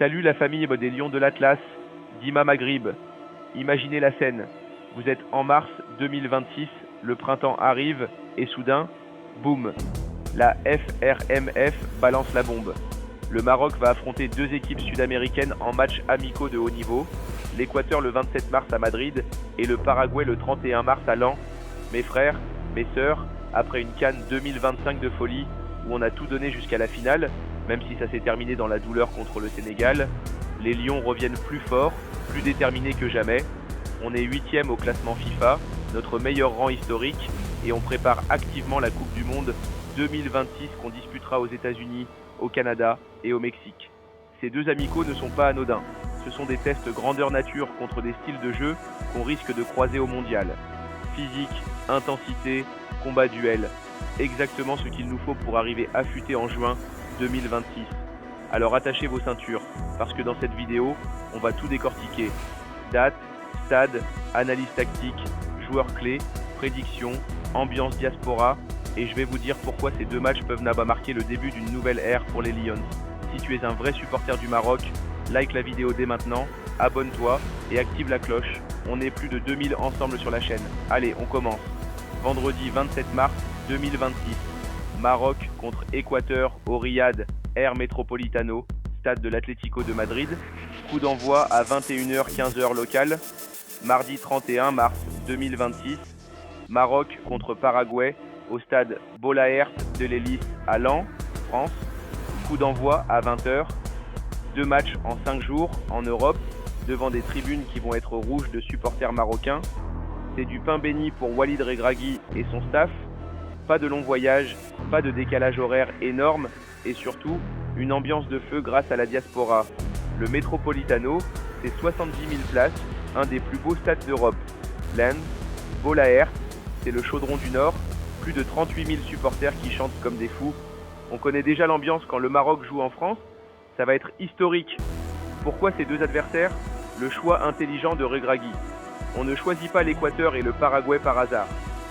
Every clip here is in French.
Salut la famille des Lions de l'Atlas, Dima Maghrib. Imaginez la scène. Vous êtes en mars 2026, le printemps arrive et soudain, boum, la FRMF balance la bombe. Le Maroc va affronter deux équipes sud-américaines en matchs amicaux de haut niveau, l'Équateur le 27 mars à Madrid et le Paraguay le 31 mars à Lens. Mes frères, mes sœurs, après une CAN 2025 de folie où on a tout donné jusqu'à la finale, même si ça s'est terminé dans la douleur contre le Sénégal, les Lions reviennent plus forts, plus déterminés que jamais. On est 8e au classement FIFA, notre meilleur rang historique, et on prépare activement la Coupe du Monde 2026 qu'on disputera aux États-Unis, au Canada et au Mexique. Ces deux amicaux ne sont pas anodins. Ce sont des tests grandeur nature contre des styles de jeu qu'on risque de croiser au mondial. Physique, intensité, combat duel. Exactement ce qu'il nous faut pour arriver affûté en juin 2026. Alors attachez vos ceintures, parce que dans cette vidéo, on va tout décortiquer. Date, stade, analyse tactique, joueurs clés, prédictions, ambiance diaspora, et je vais vous dire pourquoi ces deux matchs peuvent marquer le début d'une nouvelle ère pour les Lions. Si tu es un vrai supporter du Maroc, like la vidéo dès maintenant, abonne-toi et active la cloche. On est plus de 2000 ensemble sur la chaîne. Allez, on commence. Vendredi 27 mars 2026. Maroc contre Équateur au Riyad Air Metropolitano, stade de l'Atlético de Madrid. Coup d'envoi à 21h 15h locale. Mardi 31 mars 2026. Maroc contre Paraguay au stade Bolaert de l'Hélice à Lens, France. Coup d'envoi à 20h. Deux matchs en 5 jours en Europe, devant des tribunes qui vont être rouges de supporters marocains. C'est du pain béni pour Walid Regragui et son staff. Pas de long voyage, pas de décalage horaire énorme et surtout une ambiance de feu grâce à la diaspora. Le Metropolitano, c'est 70 000 places, un des plus beaux stades d'Europe. Lens, Bolaert, c'est le chaudron du Nord, plus de 38 000 supporters qui chantent comme des fous. On connaît déjà l'ambiance quand le Maroc joue en France, ça va être historique. Pourquoi ces deux adversaires? Le choix intelligent de Regragui. On ne choisit pas l'Équateur et le Paraguay par hasard.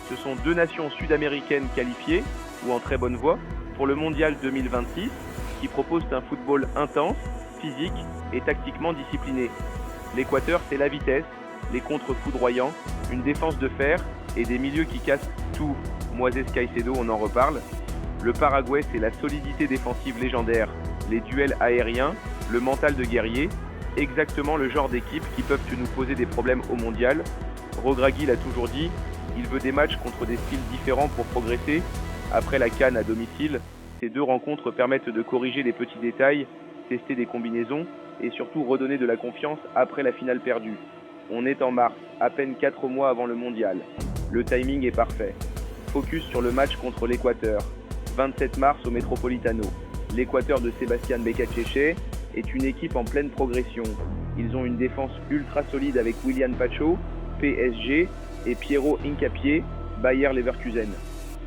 Ce sont deux nations sud-américaines qualifiées, ou en très bonne voie, pour le Mondial 2026, qui proposent un football intense, physique et tactiquement discipliné. L'Équateur, c'est la vitesse, les contres foudroyants, une défense de fer et des milieux qui cassent tout. Moises Caicedo, on en reparle. Le Paraguay, c'est la solidité défensive légendaire, les duels aériens, le mental de guerrier, exactement le genre d'équipe qui peuvent nous poser des problèmes au mondial. Regragui l'a toujours dit, il veut des matchs contre des styles différents pour progresser. Après la CAN à domicile, ces deux rencontres permettent de corriger les petits détails, tester des combinaisons et surtout redonner de la confiance après la finale perdue. On est en mars, à peine 4 mois avant le mondial. Le timing est parfait. Focus sur le match contre l'Équateur. 27 mars au Metropolitano. L'Équateur de Sebastián Becachese est une équipe en pleine progression. Ils ont une défense ultra solide avec Willian Pacho, PSG, et Piero Hincapié, Bayer Leverkusen.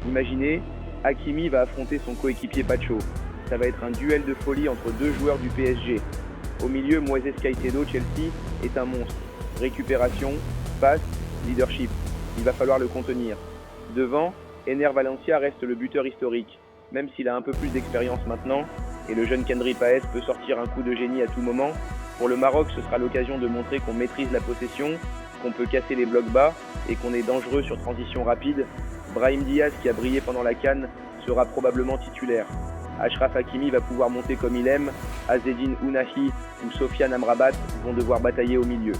Imaginez, Hakimi va affronter son coéquipier Pacho. Ça va être un duel de folie entre deux joueurs du PSG. Au milieu, Moises Caicedo, Chelsea, est un monstre. Récupération, passe, leadership. Il va falloir le contenir. Devant, Ener Valencia reste le buteur historique, même s'il a un peu plus d'expérience maintenant, et le jeune Kendry Páez peut sortir un coup de génie à tout moment. Pour le Maroc, ce sera l'occasion de montrer qu'on maîtrise la possession, qu'on peut casser les blocs bas et qu'on est dangereux sur transition rapide. Brahim Diaz, qui a brillé pendant la CAN, sera probablement titulaire. Achraf Hakimi va pouvoir monter comme il aime. Azzedine Ounahi ou Sofiane Amrabat vont devoir batailler au milieu.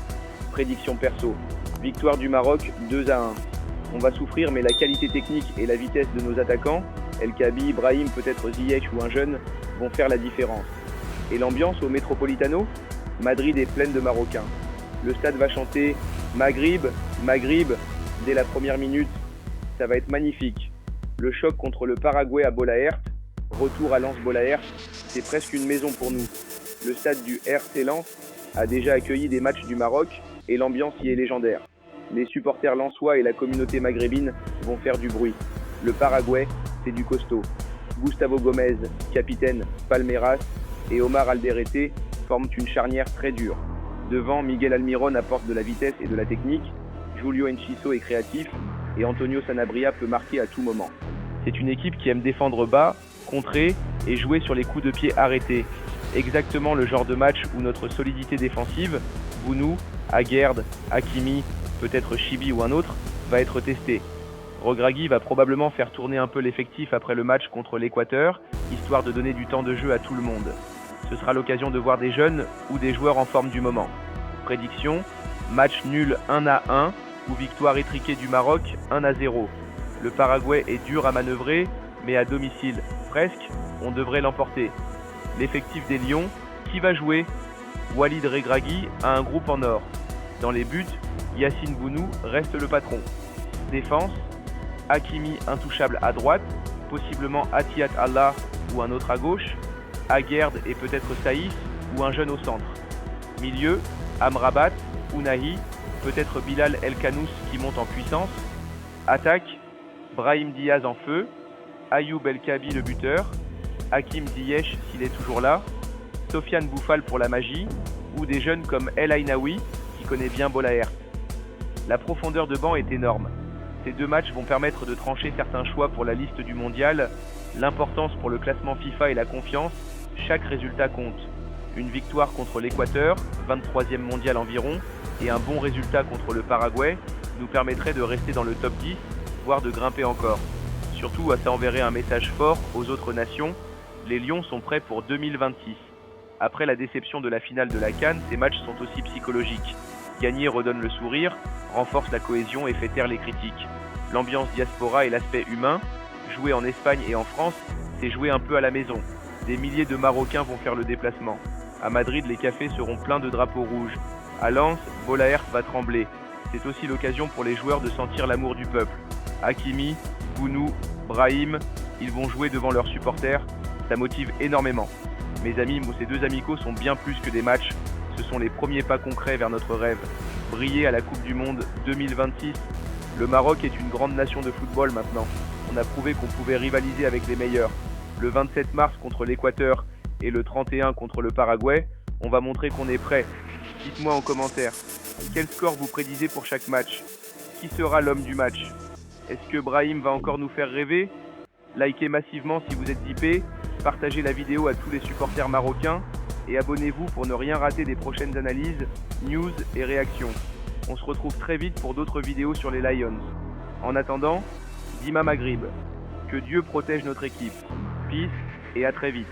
Prédiction perso. Victoire du Maroc 2-1. On va souffrir, mais la qualité technique et la vitesse de nos attaquants, El Kabi, Ibrahim, peut-être Ziyech ou un jeune, vont faire la différence. Et l'ambiance au Metropolitano? Madrid est pleine de Marocains. Le stade va chanter Maghrib, Maghrib, dès la première minute. Ça va être magnifique. Le choc contre le Paraguay à Bolaert, retour à Lens Bolaert, c'est presque une maison pour nous. Le stade du RC Lens a déjà accueilli des matchs du Maroc et l'ambiance y est légendaire. Les supporters lensois et la communauté maghrébine vont faire du bruit. Le Paraguay, c'est du costaud. Gustavo Gomez, capitaine, Palmeiras et Omar Alderete forment une charnière très dure. Devant, Miguel Almiron apporte de la vitesse et de la technique, Julio Enciso est créatif et Antonio Sanabria peut marquer à tout moment. C'est une équipe qui aime défendre bas, contrer et jouer sur les coups de pied arrêtés. Exactement le genre de match où notre solidité défensive, Bounou, Aguerd, Hakimi, peut-être Chibi ou un autre, va être testée. Regragui va probablement faire tourner un peu l'effectif après le match contre l'Équateur, histoire de donner du temps de jeu à tout le monde. Ce sera l'occasion de voir des jeunes ou des joueurs en forme du moment. Prédiction, match nul 1-1 ou victoire étriquée du Maroc 1-0. Le Paraguay est dur à manœuvrer, mais à domicile, presque, on devrait l'emporter. L'effectif des Lions, qui va jouer? Walid Regragui a un groupe en or. Dans les buts, Yacine Bounou reste le patron. Défense, Hakimi intouchable à droite, possiblement Atiat Allah ou un autre à gauche, Aguerd et peut-être Saïs ou un jeune au centre. Milieu, Amrabat, Ounahi, peut-être Bilal El Kanous qui monte en puissance. Attaque, Brahim Diaz en feu, Ayoub El Kabi le buteur, Hakim Ziyech s'il est toujours là, Sofiane Bouffal pour la magie, ou des jeunes comme El Ainaoui qui connaît bien Bolaert. La profondeur de banc est énorme. Ces deux matchs vont permettre de trancher certains choix pour la liste du mondial, l'importance pour le classement FIFA et la confiance, chaque résultat compte. Une victoire contre l'Équateur, 23e mondial environ, et un bon résultat contre le Paraguay nous permettrait de rester dans le top 10, voire de grimper encore. Surtout, ça enverrait un message fort aux autres nations, les Lions sont prêts pour 2026. Après la déception de la finale de la CAN, ces matchs sont aussi psychologiques. Gagner redonne le sourire, renforce la cohésion et fait taire les critiques. L'ambiance diaspora et l'aspect humain, jouer en Espagne et en France, c'est jouer un peu à la maison. Des milliers de Marocains vont faire le déplacement. À Madrid, les cafés seront pleins de drapeaux rouges. À Lens, Bolaert va trembler. C'est aussi l'occasion pour les joueurs de sentir l'amour du peuple. Hakimi, Bounou, Brahim, ils vont jouer devant leurs supporters. Ça motive énormément. Mes amis, ces deux amicaux sont bien plus que des matchs. Ce sont les premiers pas concrets vers notre rêve. Briller à la Coupe du Monde 2026. Le Maroc est une grande nation de football maintenant. On a prouvé qu'on pouvait rivaliser avec les meilleurs. Le 27 mars contre l'Équateur et le 31 contre le Paraguay, on va montrer qu'on est prêt. Dites-moi en commentaire, quel score vous prédisez pour chaque match? Qui sera l'homme du match? Est-ce que Brahim va encore nous faire rêver? Likez massivement si vous êtes hypé, partagez la vidéo à tous les supporters marocains et abonnez-vous pour ne rien rater des prochaines analyses, news et réactions. On se retrouve très vite pour d'autres vidéos sur les Lions. En attendant, Dima Maghrib. Que Dieu protège notre équipe. Peace et à très vite.